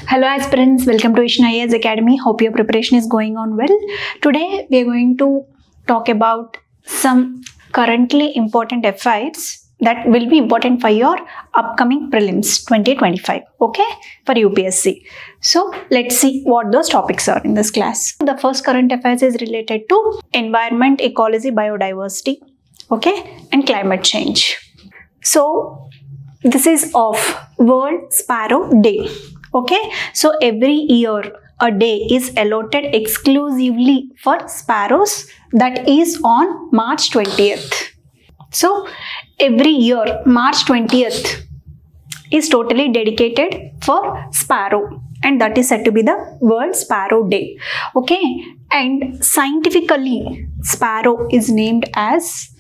Hello aspirants, welcome to Vishnu IAS Academy. Hope your preparation is going on well. Today we are going to talk about some currently important FIs that will be important for your upcoming prelims 2025, okay, for UPSC. So let's see what those topics are in this class. The first current affairs is related to environment, ecology, biodiversity, okay, and climate change. So this is of World Sparrow Day. Okay, so every year a day is allotted exclusively for sparrows, that is on March 20th. So every year March 20th is totally dedicated for sparrow, and that is said to be the World Sparrow Day. Okay, and scientifically sparrow is named as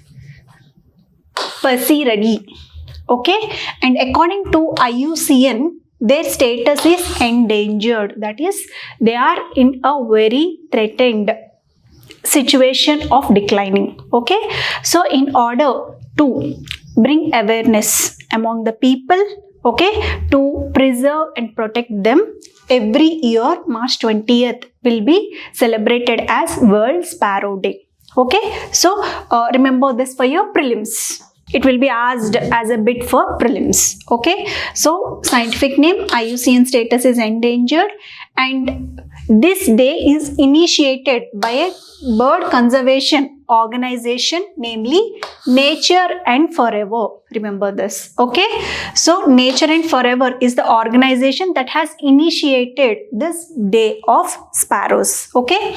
Parivarthan. Okay, and according to IUCN, their status is endangered, that is, they are in a very threatened situation of declining. Okay, so in order to bring awareness among the people, okay, to preserve and protect them, every year March 20th will be celebrated as World Sparrow Day. Okay, so remember this for your prelims. It will be asked as a bit for prelims. Okay, so scientific name, IUCN status is endangered, and this day is initiated by a bird conservation organization, namely Nature and Forever. Remember this. Okay, so Nature and Forever is the organization that has initiated this day of sparrows. Okay,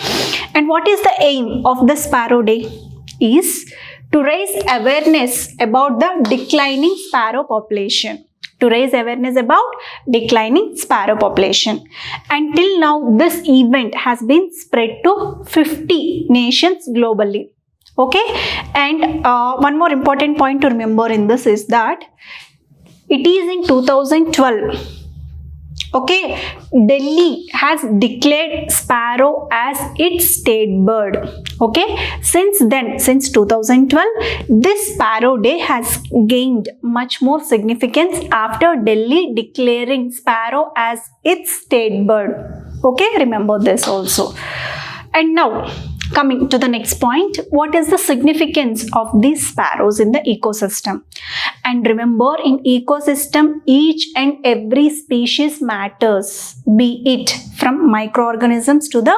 and what is the aim of the Sparrow Day? Is to raise awareness about the declining sparrow population. To raise awareness about declining sparrow population. Until now, this event has been spread to 50 nations globally. Okay, and one more important point to remember in this is that it is in 2012. Okay, Delhi has declared sparrow as its state bird. Okay, since then, since 2012, this Sparrow Day has gained much more significance after Delhi declaring sparrow as its state bird. Okay, remember this also. And now, coming to the next point, what is the significance of these sparrows in the ecosystem? And remember, in ecosystem, each and every species matters, be it from microorganisms to the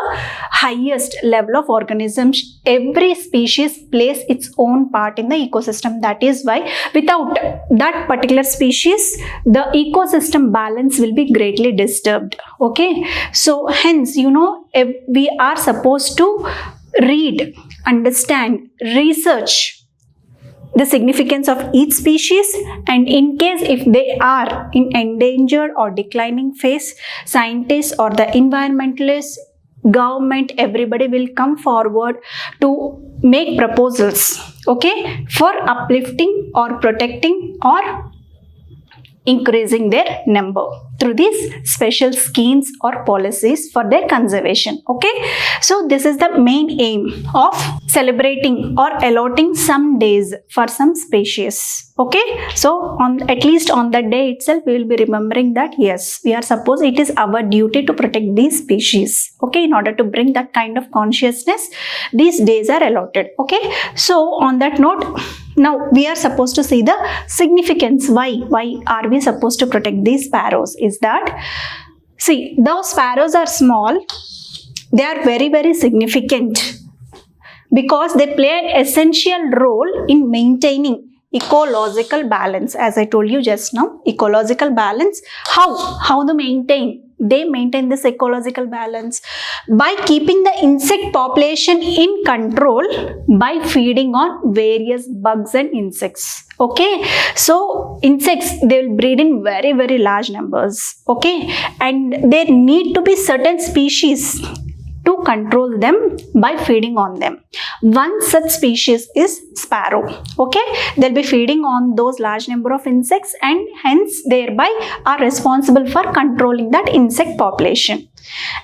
highest level of organisms. Every species plays its own part in the ecosystem. That is why without that particular species, the ecosystem balance will be greatly disturbed. Okay, so hence, you know, we are supposed to read, understand, research the significance of each species, and in case if they are in endangered or declining phase, scientists or the environmentalists, government, everybody will come forward to make proposals, okay, for uplifting or protecting or increasing their number through these special schemes or policies for their conservation. Okay, so this is the main aim of celebrating or allotting some days for some species. Okay, so at least on that day itself, we will be remembering that yes, we are supposed, it is our duty to protect these species. Okay, in order to bring that kind of consciousness, these days are allotted. Okay, so on that note, now we are supposed to see the significance. Why are we supposed to protect these sparrows? Is that, see, those sparrows are small, they are very, very significant because they play an essential role in maintaining ecological balance. As I told you just now, ecological balance. How they maintain? They maintain this ecological balance by keeping the insect population in control by feeding on various bugs and insects. Okay, so insects, they will breed in very, very large numbers. Okay, and there need to be certain species to control them by feeding on them. One such species is sparrow. Okay, they'll be feeding on those large number of insects and hence thereby are responsible for controlling that insect population.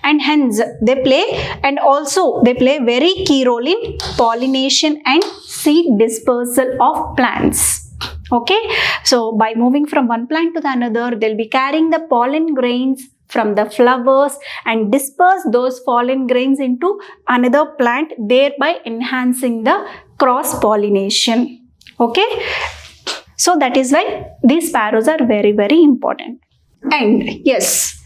And hence they play very key role in pollination and seed dispersal of plants. Okay, so by moving from one plant to the another, they'll be carrying the pollen grains from the flowers and disperse those fallen grains into another plant, thereby enhancing the cross-pollination. Okay, so that is why these sparrows are very, very important. And yes,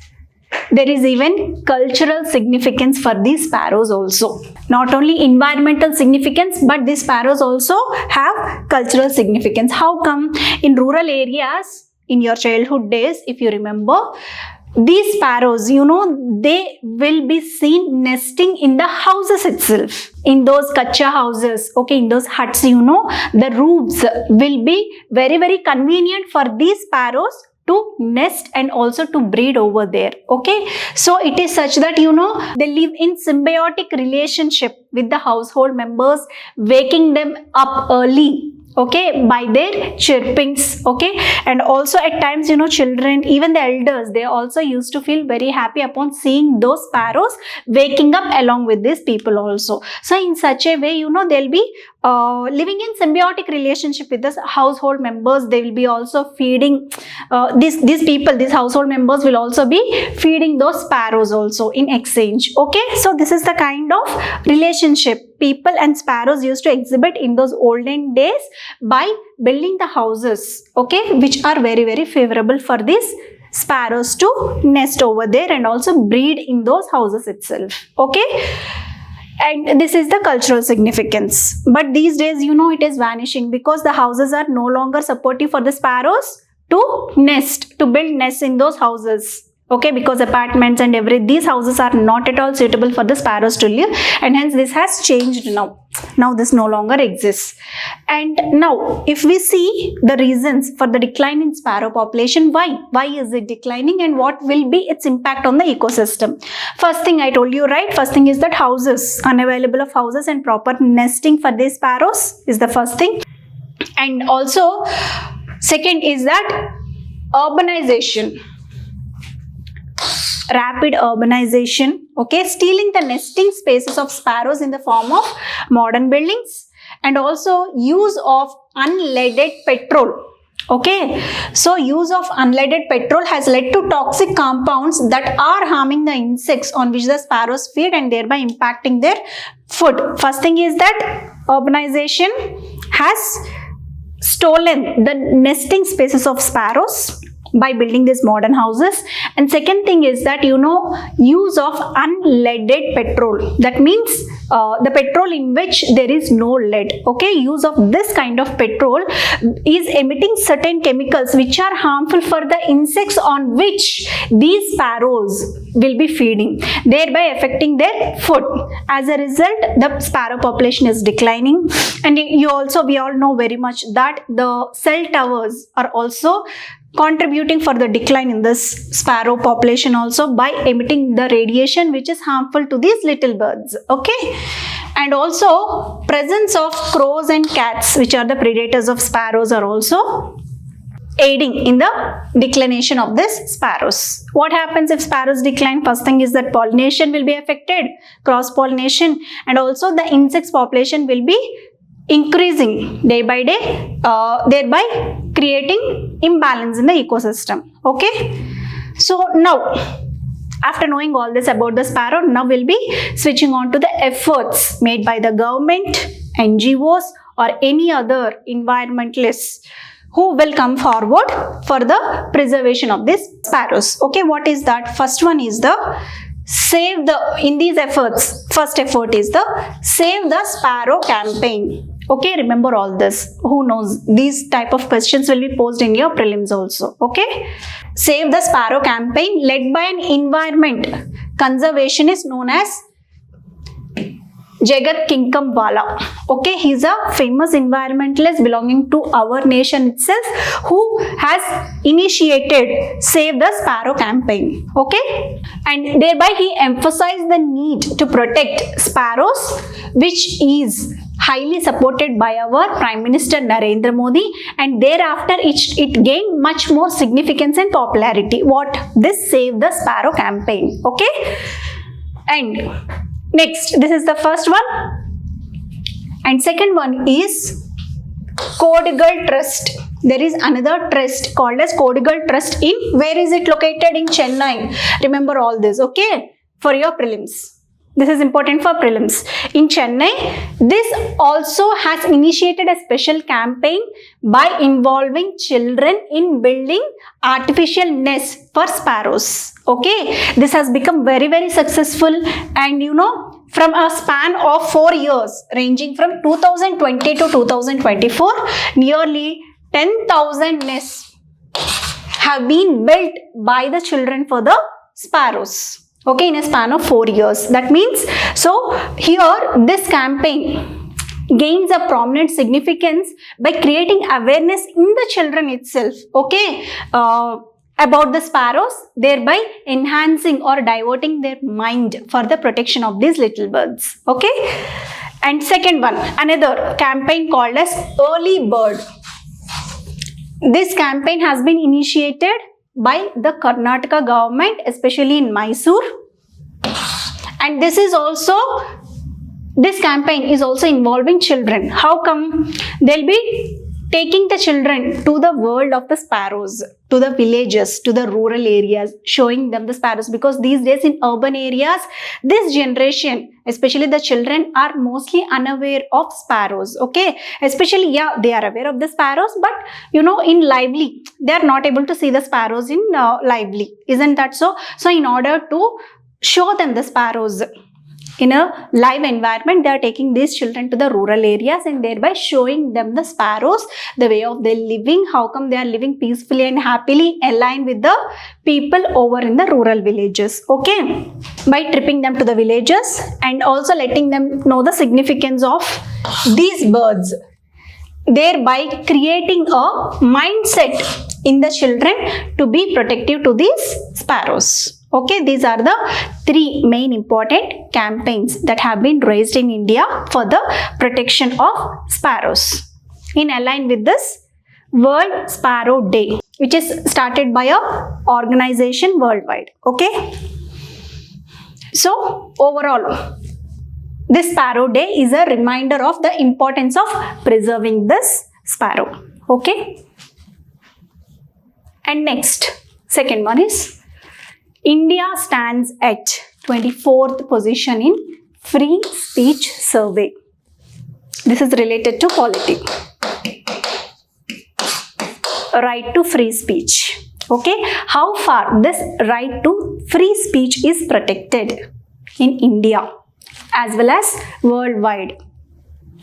there is even cultural significance for these sparrows also. Not only environmental significance, but these sparrows also have cultural significance. How come? In rural areas, in your childhood days, if you remember, these sparrows, they will be seen nesting in the houses itself. In those kacha houses, okay, in those huts, the roofs will be very, very convenient for these sparrows to nest and also to breed over there. Okay, so it is such that they live in symbiotic relationship with the household members, waking them up early, okay, by their chirpings. Okay, and also at times children, even the elders, they also used to feel very happy upon seeing those sparrows waking up along with these people also. So in such a way, they'll be living in symbiotic relationship with the household members. They will be also feeding these people, these household members will also be feeding those sparrows also in exchange. Okay, so this is the kind of relationship people and sparrows used to exhibit in those olden days by building the houses, okay, which are very, very favorable for these sparrows to nest over there and also breed in those houses itself. Okay, and this is the cultural significance. But these days, it is vanishing because the houses are no longer supportive for the sparrows to build nests in those houses. Okay, because apartments and these houses are not at all suitable for the sparrows to live, and hence this has changed now. Now this no longer exists. And now if we see the reasons for the decline in sparrow population, why is it declining and what will be its impact on the ecosystem? First thing I told you, right? First thing is that houses, unavailable of houses and proper nesting for these sparrows is the first thing. And also second is that urbanization. Rapid urbanization, okay, stealing the nesting spaces of sparrows in the form of modern buildings, and also use of unleaded petrol. Okay, so use of unleaded petrol has led to toxic compounds that are harming the insects on which the sparrows feed and thereby impacting their food. First thing is that urbanization has stolen the nesting spaces of sparrows by building these modern houses. And second thing is that use of unleaded petrol, that means the petrol in which there is no lead. Okay, use of this kind of petrol is emitting certain chemicals which are harmful for the insects on which these sparrows will be feeding, thereby affecting their food. As a result, the sparrow population is declining. And we all know very much that the cell towers are also contributing for the decline in this sparrow population also by emitting the radiation which is harmful to these little birds. Okay, and also presence of crows and cats, which are the predators of sparrows, are also aiding in the declination of these sparrows. What happens if sparrows decline? First thing is that pollination will be affected, cross pollination, and also the insects population will be increasing day by day, thereby creating imbalance in the ecosystem. Okay, so now after knowing all this about the sparrow, now we'll be switching on to the efforts made by the government, NGOs, or any other environmentalists who will come forward for the preservation of these sparrows. Okay, what is that? First one is the in these efforts, first effort is the Save the Sparrow campaign. Okay, remember all this. Who knows? These type of questions will be posed in your prelims also. Okay, Save the Sparrow campaign led by an environment conservationist known as Jagat Kinkamwala. Okay, he's a famous environmentalist belonging to our nation itself who has initiated Save the Sparrow campaign. Okay, and thereby he emphasized the need to protect sparrows, which is highly supported by our Prime Minister Narendra Modi, and thereafter it gained much more significance and popularity. What? This Save the Sparrow campaign. Okay, and next, this is the first one, and second one is Code Girl Trust. there is another trust called as Kodigal Trust in, where is it located? In Chennai. Remember all this, okay, for your prelims. This is important for prelims. In Chennai, this also has initiated a special campaign by involving children in building artificial nests for sparrows. Okay, this has become very, very successful, and you know, from a span of 4 years, ranging from 2020 to 2024, nearly 10,000 nests have been built by the children for the sparrows. Okay, in a span of 4 years. That means, so here this campaign gains a prominent significance by creating awareness in the children itself, okay, about the sparrows, thereby enhancing or diverting their mind for the protection of these little birds. Okay, and second one, another campaign called as Early Bird. This campaign has been initiated by the Karnataka government, especially in Mysore, and this campaign is also involving children. How come? They'll be taking the children to the world of the sparrows, to the villages, to the rural areas, showing them the sparrows, because these days in urban areas, this generation, especially the children, are mostly unaware of sparrows. Okay, especially, yeah, they are aware of the sparrows, but you know, in lively, they are not able to see the sparrows in lively. Isn't that so? So in order to show them the sparrows in a live environment, they are taking these children to the rural areas and thereby showing them the sparrows, the way of their living, how come they are living peacefully and happily aligned with the people over in the rural villages. Okay, by tripping them to the villages and also letting them know the significance of these birds, thereby creating a mindset in the children to be protective to these sparrows. Okay, these are the 3 main important campaigns that have been raised in India for the protection of sparrows, in line with this World Sparrow Day, which is started by a organization worldwide. Okay, so overall, this Sparrow Day is a reminder of the importance of preserving this sparrow. Okay, and next, second one is India stands at 24th position in free speech survey. This is related to polity. Right to free speech. Okay, how far this right to free speech is protected in India as well as worldwide.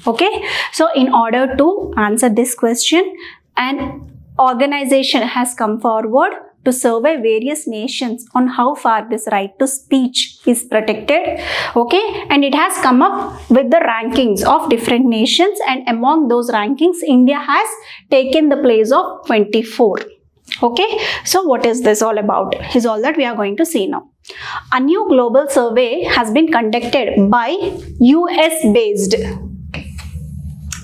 Okay, so in order to answer this question, an organization has come forward to survey various nations on how far this right to speech is protected. Okay, and it has come up with the rankings of different nations, and among those rankings, India has taken the place of 24. Okay, so what is this all about is all that we are going to see now. A new global survey has been conducted by US based,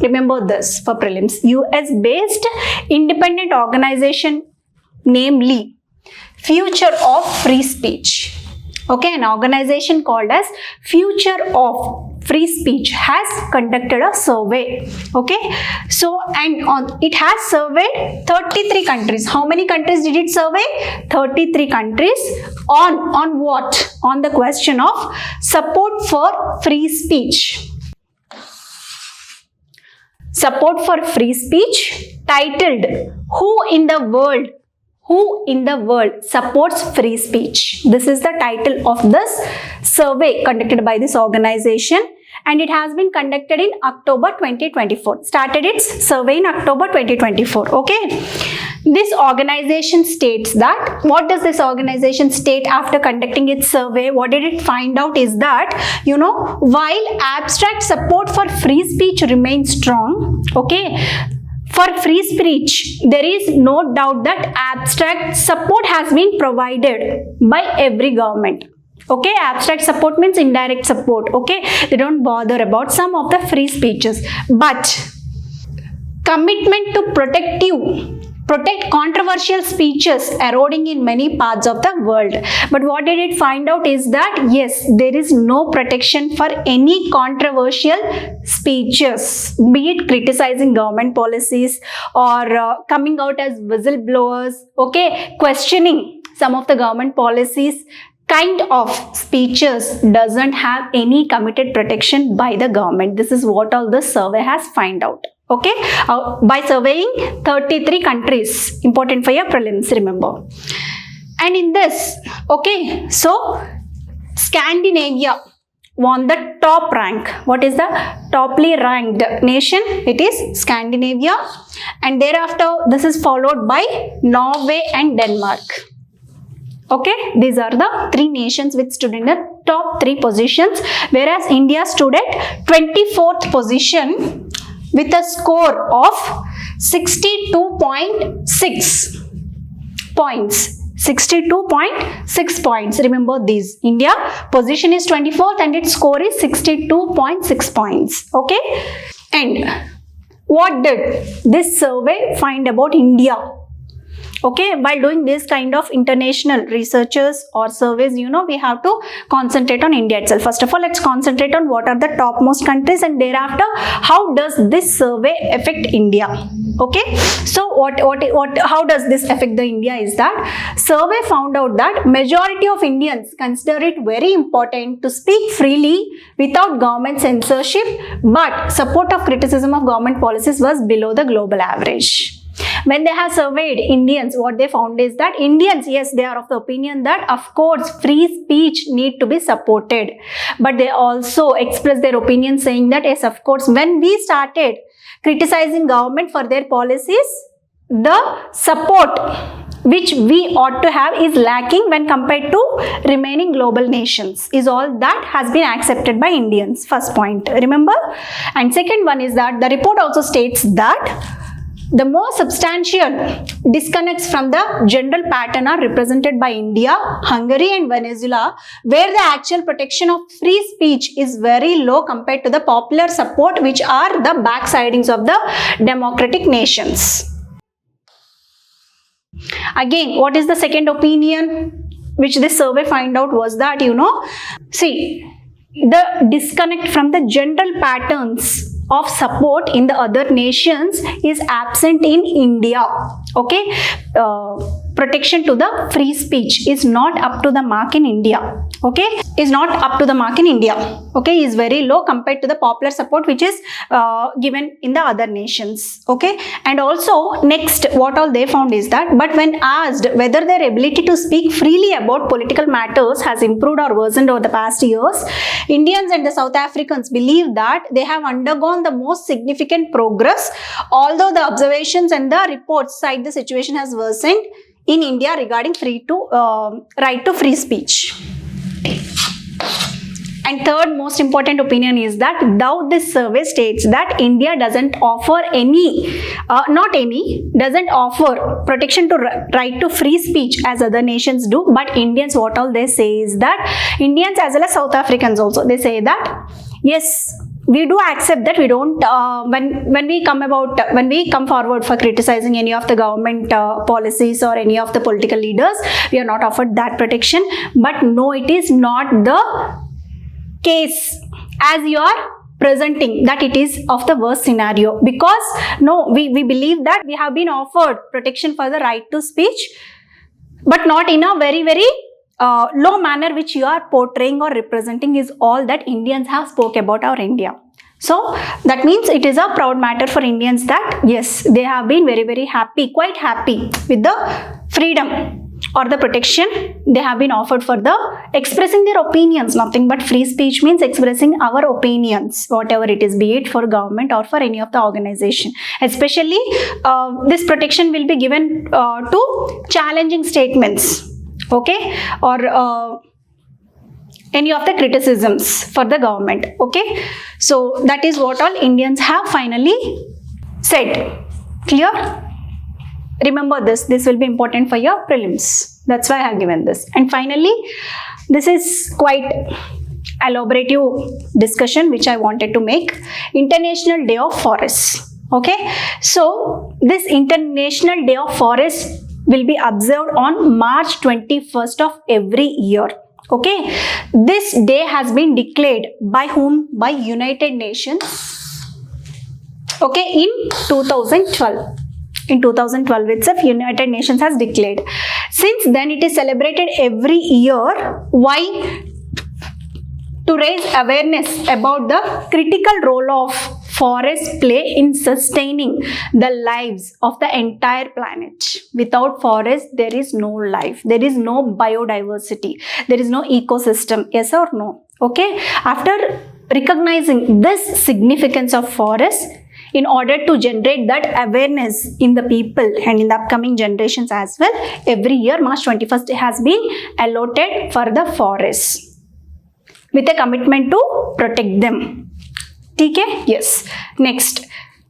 remember this for prelims, US based independent organization, namely Future of Free Speech. Okay, an organization called as Future of Free Speech has conducted a survey. Okay, so and it has surveyed 33 countries. How many countries did it survey? 33 countries. On what? On the question of support for free speech. Support for free speech, titled Who in the World supports free speech? This is the title of this survey conducted by this organization, and it has been conducted in October 2024. Started its survey in October 2024. Okay, this organization states that, what does this organization state after conducting its survey? What did it find out is that, you know, while abstract support for free speech remains strong, okay, for free speech, there is no doubt that abstract support has been provided by every government. Okay, abstract support means indirect support. Okay, they don't bother about some of the free speeches, but commitment to protective protect controversial speeches eroding in many parts of the world. But what did it find out is that yes, there is no protection for any controversial speeches, be it criticizing government policies or coming out as whistleblowers, okay, questioning some of the government policies. Kind of speeches doesn't have any committed protection by the government. This is what all the survey has found out. Okay, by surveying 33 countries, important for your prelims, remember. And in this, okay, so Scandinavia won the top rank. What is the toply ranked nation? It is Scandinavia, and thereafter this is followed by Norway and Denmark. Okay, these are the three nations which stood in the top 3 positions, whereas India stood at 24th position with a score of 62.6 points. 62.6 points. Remember these. India position is 24th and its score is 62.6 points. Okay. And what did this survey find about India? Okay, while doing this kind of international researches or surveys, you know, we have to concentrate on India itself. First of all, let's concentrate on what are the topmost countries, and thereafter, how does this survey affect India? Okay, so how does this affect the India is that survey found out that majority of Indians consider it very important to speak freely without government censorship, but support of criticism of government policies was below the global average. When they have surveyed Indians, what they found is that Indians, yes, they are of the opinion that of course free speech need to be supported, but they also express their opinion saying that yes, of course, when we started criticizing government for their policies, the support which we ought to have is lacking when compared to remaining global nations, is all that has been accepted by Indians. First point, remember. And second one is that the report also states that the more substantial disconnects from the general pattern are represented by India, Hungary and Venezuela, where the actual protection of free speech is very low compared to the popular support, which are the backsidings of the democratic nations. Again, what is the second opinion which this survey find out was that, you know, see, the disconnect from the general patterns of support in the other nations is absent in India. Okay, protection to the free speech is not up to the mark in India. Okay, is not up to the mark in India. Okay, is very low compared to the popular support which is given in the other nations. Okay, and also next, what all they found is that, but when asked whether their ability to speak freely about political matters has improved or worsened over the past years, Indians and the South Africans believe that they have undergone the most significant progress, although the observations and the reports cite the situation has worsened in India regarding right to free speech. And third most important opinion is that though this survey states that India doesn't offer doesn't offer protection to right to free speech as other nations do, but Indians, what all they say is that Indians as well as South Africans also, they say that yes, we do accept that we don't when we come forward for criticizing any of the government policies or any of the political leaders, we are not offered that protection. But no, it is not the case as you are presenting that it is of the worst scenario, because no, we believe that we have been offered protection for the right to speech, but not in a very low manner which you are portraying or representing, is all that Indians have spoke about our India. So that means it is a proud matter for Indians that yes, they have been very happy, quite happy with the freedom or the protection they have been offered for the expressing their opinions. Nothing but free speech means expressing our opinions, whatever it is, be it for government or for any of the organization. Especially this protection will be given to challenging statements, okay, or any of the criticisms for the government. Okay, so that is what all Indians have finally said. Clear? Remember this will be important for your prelims. That's why I have given this. And finally, this is quite elaborative discussion which I wanted to make. International Day of Forests. Okay, so this International Day of Forest will be observed on March 21st of every year. Okay, this day has been declared by whom? By United Nations. Okay, in 2012. In 2012 itself, United Nations has declared. Since then, it is celebrated every year. Why? To raise awareness about the critical role of forests play in sustaining the lives of the entire planet. Without forest, there is no life. There is no biodiversity. There is no ecosystem. Yes or no? Okay. After recognizing this significance of forests, in order to generate that awareness in the people and in the upcoming generations as well, every year March 21st has been allotted for the forests with a commitment to protect them. Okay? Yes. Next,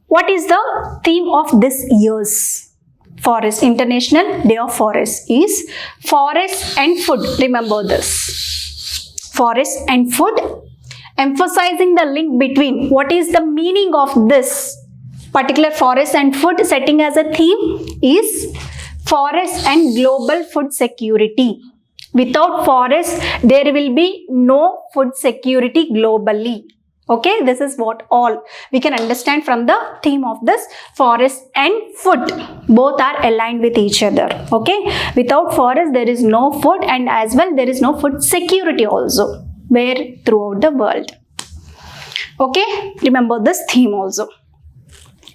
what is the theme of this year's Forest International Day of Forest is forest and food. Remember this. Forest and food, emphasizing the link between what is the meaning of this particular forest and food, setting as a theme is forest and global food security. Without forests, there will be no food security globally. Okay, this is what all we can understand from the theme of this forest and food. Both are aligned with each other. Okay, without forest, there is no food, and as well there is no food security also, where throughout the world. Okay, remember this theme also.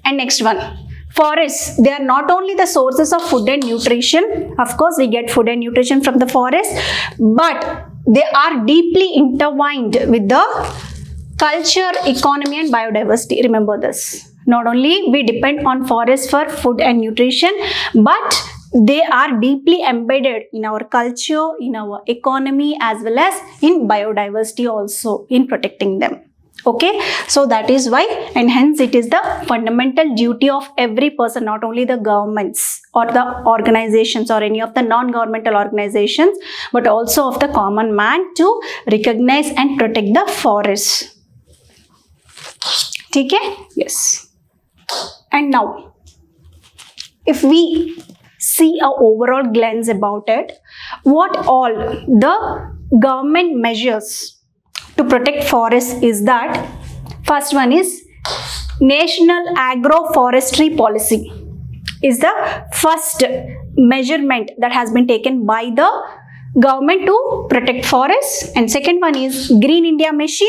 And next one. Forests, they are not only the sources of food and nutrition. Of course, we get food and nutrition from the forest, but they are deeply intertwined with the culture, economy and biodiversity. Remember this. Not only we depend on forests for food and nutrition, but they are deeply embedded in our culture, in our economy, as well as in biodiversity also, in protecting them. Okay, so that is why, and hence it is the fundamental duty of every person, not only the governments or the organizations or any of the non-governmental organizations, but also of the common man to recognize and protect the forests. Okay? Yes. And now, if we see a overall glance about it, what all the government measures to protect forests is that first one is National Agroforestry Policy is the first measurement that has been taken by the government to protect forests, and second one is Green India Mission.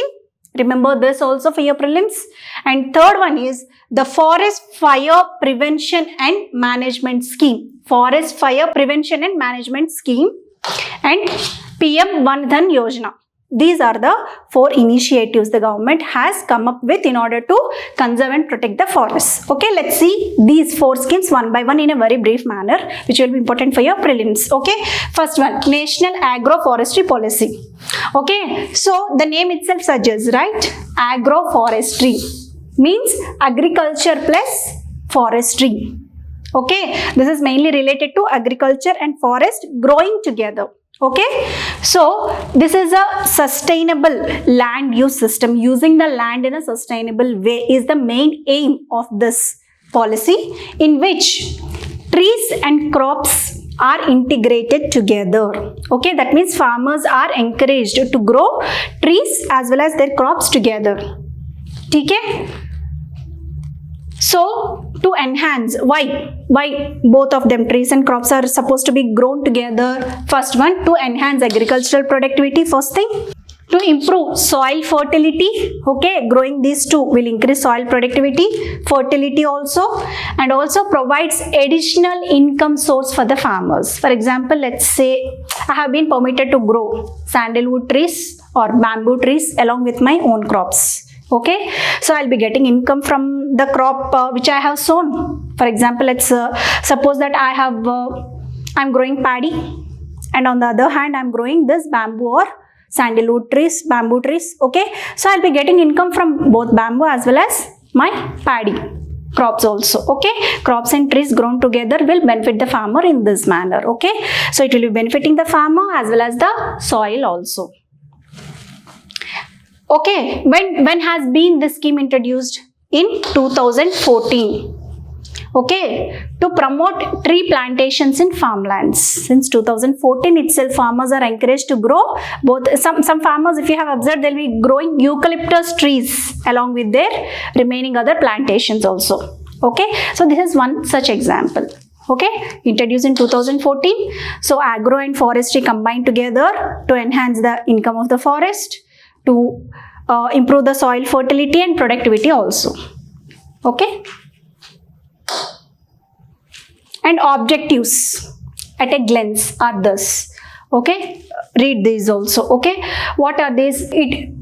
Remember this also for your prelims. And third one is the Forest Fire Prevention and Management Scheme. Forest Fire Prevention and Management Scheme and PM Van Dhan Yojana. These are the 4 initiatives the government has come up with in order to conserve and protect the forests. Okay, let's see these 4 schemes one by one in a very brief manner, which will be important for your prelims. Okay, first one, National Agroforestry Policy. Okay, so the name itself suggests, right? Agroforestry means agriculture plus forestry. Okay, this is mainly related to agriculture and forest growing together. Okay, so this is a sustainable land use system. Using the land in a sustainable way is the main aim of this policy, in which trees and crops are integrated together. Okay, that means farmers are encouraged to grow trees as well as their crops together. Okay? So, to enhance, why both of them, trees and crops, are supposed to be grown together? First one, to enhance agricultural productivity, first thing. To improve soil fertility, okay, growing these two will increase soil productivity, fertility also, and also provides additional income source for the farmers. For example, let's say I have been permitted to grow sandalwood trees or bamboo trees along with my own crops. Okay, so I'll be getting income from the crop which I have sown. For example, let's suppose that I'm growing paddy, and on the other hand I'm growing this bamboo or sandalwood trees, bamboo trees. Okay, so I'll be getting income from both bamboo as well as my paddy crops also. Okay, crops and trees grown together will benefit the farmer in this manner. Okay, so it will be benefiting the farmer as well as the soil also. Okay, when has been this scheme introduced? in 2014. Okay, to promote tree plantations in farmlands. Since 2014 itself, farmers are encouraged to grow both. Some farmers, if you have observed, they'll be growing eucalyptus trees along with their remaining other plantations also. Okay, so this is one such example. Okay, introduced in 2014. So agro and forestry combined together to enhance the income of the forest, to improve the soil fertility and productivity also. Okay. And objectives at a glance are thus. Okay, read these also. Okay, what are these?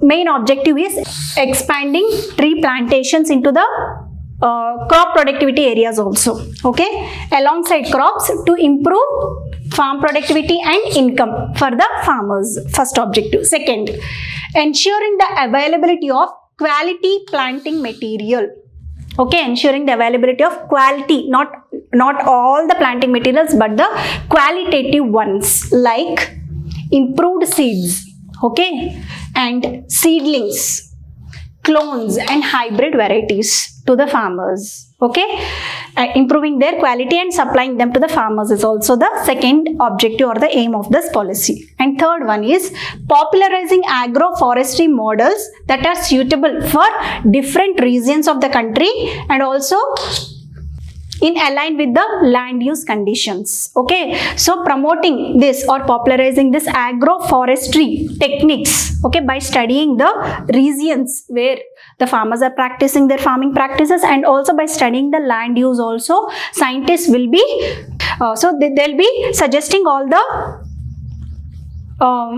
Main objective is expanding tree plantations into the crop productivity areas also. Okay, alongside crops to improve farm productivity and income for the farmers. First objective. Second, ensuring the availability of quality planting material. Okay, ensuring the availability of quality, not all the planting materials, but the qualitative ones like improved seeds, okay, and seedlings, clones and hybrid varieties to the farmers. Okay, improving their quality and supplying them to the farmers is also the second objective or the aim of this policy. And third one is popularizing agroforestry models that are suitable for different regions of the country and also in align with the land use conditions. Okay, so promoting this or popularizing this agroforestry techniques, okay, by studying the regions where the farmers are practicing their farming practices, and also by studying the land use also, scientists will be they'll be suggesting all the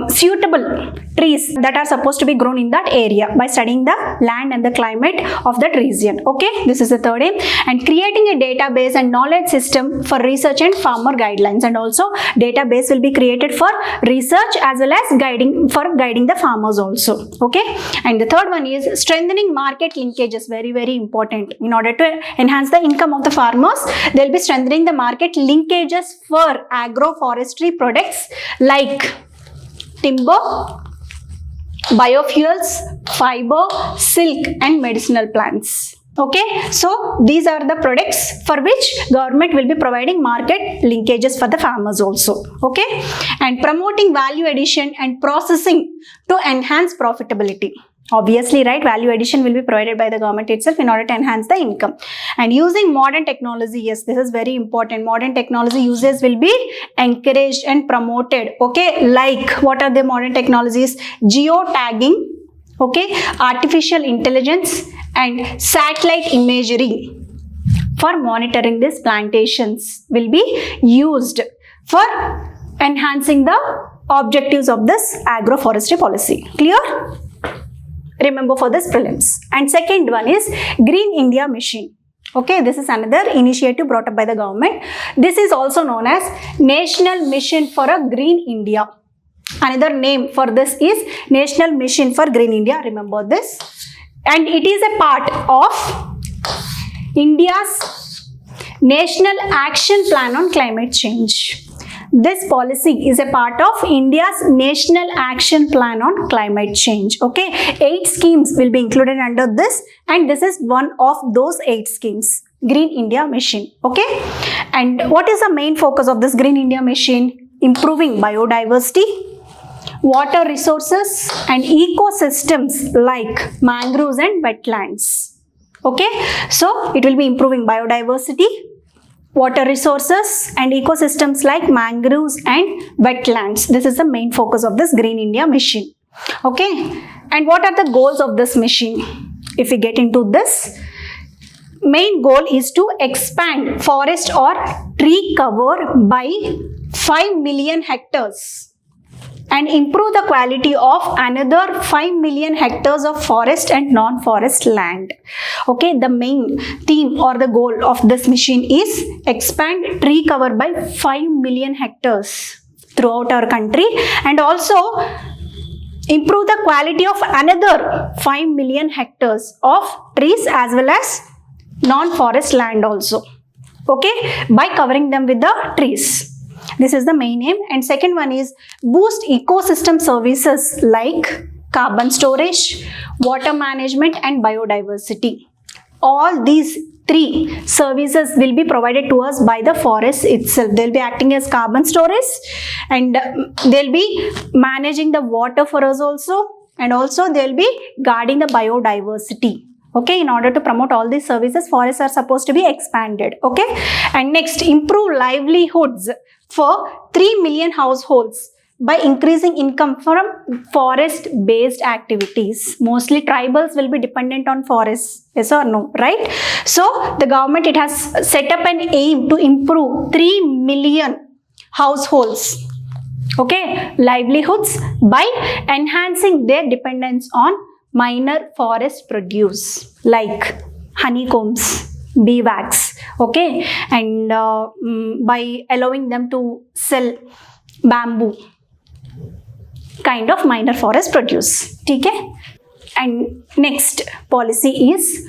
suitable trees that are supposed to be grown in that area by studying the land and the climate of that region. Okay, this is the third aim. And creating a database and knowledge system for research and farmer guidelines, and also database will be created for research as well as guiding the farmers also. Okay, and the third one is strengthening market linkages. Very, very important. In order to enhance the income of the farmers, they'll be strengthening the market linkages for agroforestry products like timber, biofuels, fiber, silk and medicinal plants. Okay, so these are the products for which government will be providing market linkages for the farmers also. Okay, and promoting value addition and processing to enhance profitability. Obviously, right, value addition will be provided by the government itself in order to enhance the income. And using modern technology, yes, this is very important. Modern technology uses will be encouraged and promoted. Okay, like what are the modern technologies? Geotagging, okay, artificial intelligence and satellite imagery for monitoring these plantations will be used for enhancing the objectives of this agroforestry policy. Clear? Remember for this prelims. And second one is Green India Mission. Okay, this is another initiative brought up by the government. This is also known as National Mission for a Green India. Another name for this is National Mission for Green India. Remember this. And it is a part of India's National Action Plan on Climate Change. This policy is a part of India's National Action Plan on Climate Change. Okay, 8 schemes will be included under this, and this is one of those 8 schemes, Green India Mission. Okay, and what is the main focus of this Green India Mission? Improving biodiversity, water resources and ecosystems like mangroves and wetlands. Okay, so it will be improving biodiversity, water resources and ecosystems like mangroves and wetlands. This is the main focus of this Green India Mission. Okay, and what are the goals of this mission? If we get into this, main goal is to expand forest or tree cover by 5 million hectares and improve the quality of another 5 million hectares of forest and non-forest land. Okay, the main theme or the goal of this mission is expand tree cover by 5 million hectares throughout our country, and also improve the quality of another 5 million hectares of trees as well as non-forest land also. Okay, by covering them with the trees. This is the main aim. And second one is boost ecosystem services like carbon storage, water management and biodiversity. all these three services will be provided to us by the forest itself. They'll be acting as carbon storage, and they'll be managing the water for us also, and also they'll be guarding the biodiversity. Okay, in order to promote all these services, forests are supposed to be expanded. Okay, and next, improve livelihoods for 3 million households by increasing income from forest-based activities. Mostly tribals will be dependent on forests, yes or no, right? So the government, it has set up an aim to improve 3 million households, okay, livelihoods by enhancing their dependence on minor forest produce like honeycombs, bee wax, okay, and by allowing them to sell bamboo kind of minor forest produce. Okay? And next policy is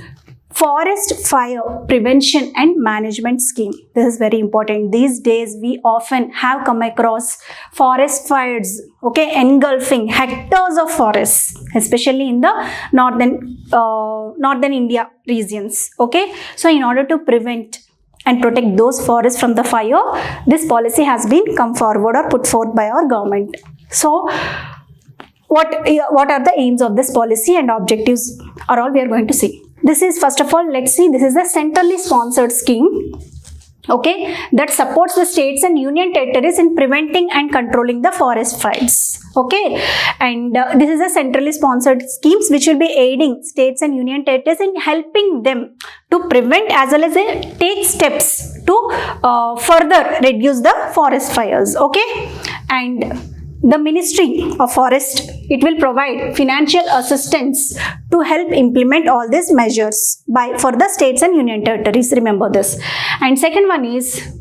forest fire prevention and management scheme. This is very important. These days we often have come across forest fires, okay, engulfing hectares of forests, especially in the northern India regions. Okay, so in order to prevent and protect those forests from the fire, this policy has been come forward or put forth by our government. So what are the aims of this policy and objectives are all we are going to see. This is, first of all, let's see, this is a centrally sponsored scheme, okay, that supports the states and union territories in preventing and controlling the forest fires. Okay, and this is a centrally sponsored schemes which will be aiding states and union territories in helping them to prevent as well as take steps to further reduce the forest fires. Okay, and the Ministry of Forest, it will provide financial assistance to help implement all these measures for the states and union territories. Remember this. And second one is,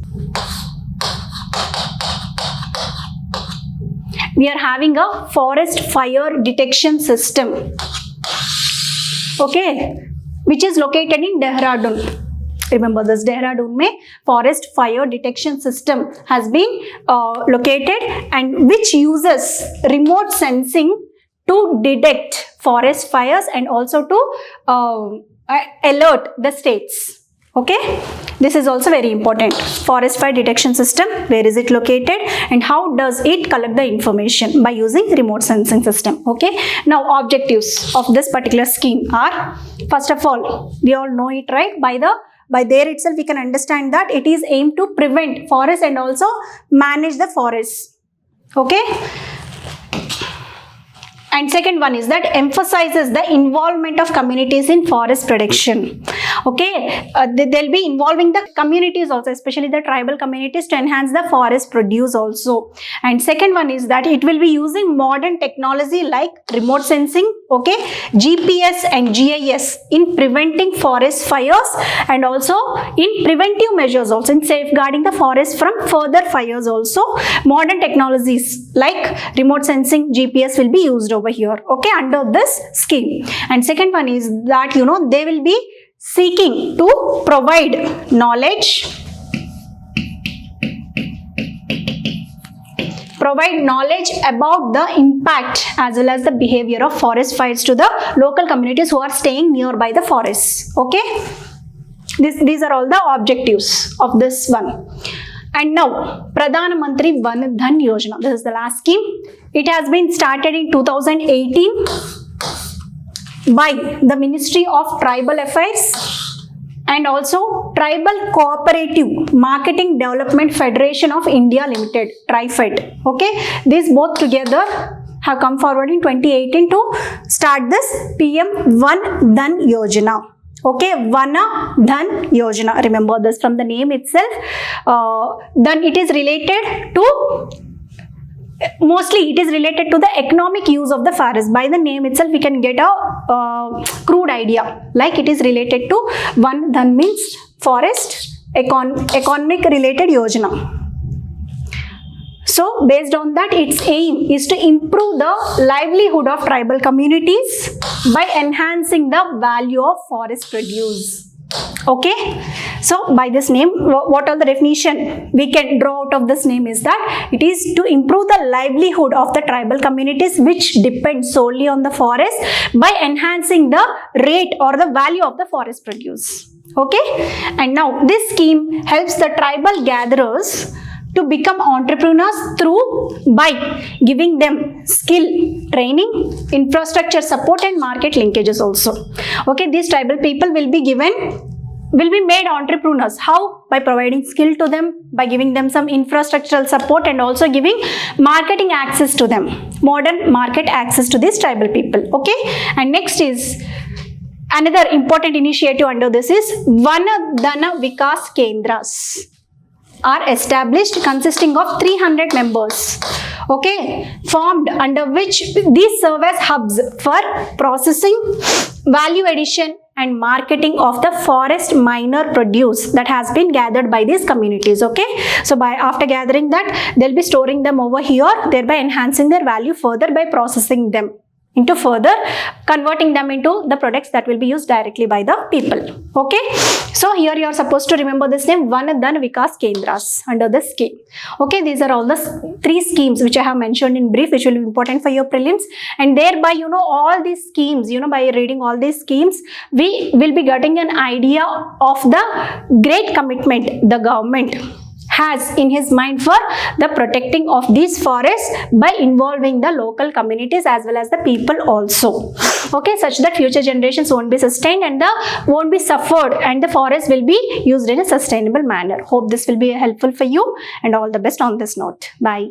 we are having a forest fire detection system, okay, which is located in Dehradun. Remember this, Dehradun mein forest fire detection system has been located, and which uses remote sensing to detect forest fires and also to alert the states. Okay, this is also very important. Forest fire detection system, where is it located and how does it collect the information? By using remote sensing system. Okay, now objectives of this particular scheme are, first of all, we all know it, right? By there itself we can understand that it is aimed to prevent forest and also manage the forests. Okay, and second one is that emphasizes the involvement of communities in forest protection. Okay, they'll be involving the communities also, especially the tribal communities, to enhance the forest produce also. And second one is that it will be using modern technology like remote sensing, okay, GPS and GIS in preventing forest fires, and also in preventive measures also, in safeguarding the forest from further fires also. Modern technologies like remote sensing, GPS will be used over here, okay, under this scheme. And second one is that, you know, they will be seeking to provide knowledge about the impact as well as the behavior of forest fires to the local communities who are staying nearby the forests. Okay, these are all the objectives of this one. And now, Pradhan Mantri Van Dhan Yojana. This is the last scheme. It has been started in 2018 by the Ministry of Tribal Affairs and also Tribal Cooperative Marketing Development Federation of India Limited, TriFed. Okay, these both together have come forward in 2018 to start this PM Van Dhan Yojana. Okay, Vana Dhan Yojana. Remember this from the name itself. Then it is related to, mostly it is related to the economic use of the forest. By the name itself, we can get a crude idea. Like it is related to Van Dhan means forest economic related Yojana. So based on that, its aim is to improve the livelihood of tribal communities by enhancing the value of forest produce. Okay, so by this name, what all the definition we can draw out of this name is that it is to improve the livelihood of the tribal communities which depend solely on the forest by enhancing the rate or the value of the forest produce. Okay, and now this scheme helps the tribal gatherers to become entrepreneurs by giving them skill training, infrastructure support and market linkages also. Okay, these tribal people will be made entrepreneurs. How? By providing skill to them, by giving them some infrastructural support and also giving marketing access to them, modern market access to these tribal people. Okay, and next is another important initiative under this is Vana Dana Vikas Kendras are established consisting of 300 members, okay, formed under which these serve as hubs for processing, value addition and marketing of the forest minor produce that has been gathered by these communities. Okay, so after gathering that, they'll be storing them over here, thereby enhancing their value further by processing them into further converting them into the products that will be used directly by the people. Okay, so here you are supposed to remember this name Vanadan Vikas Kendras under this scheme. Okay, these are all the 3 schemes which I have mentioned in brief, which will be important for your prelims, and thereby all these schemes, by reading all these schemes, we will be getting an idea of the great commitment the government has in his mind for the protecting of these forests by involving the local communities as well as the people also. Okay, such that future generations won't be sustained and won't be suffered and the forest will be used in a sustainable manner. Hope this will be helpful for you and all the best on this note. Bye.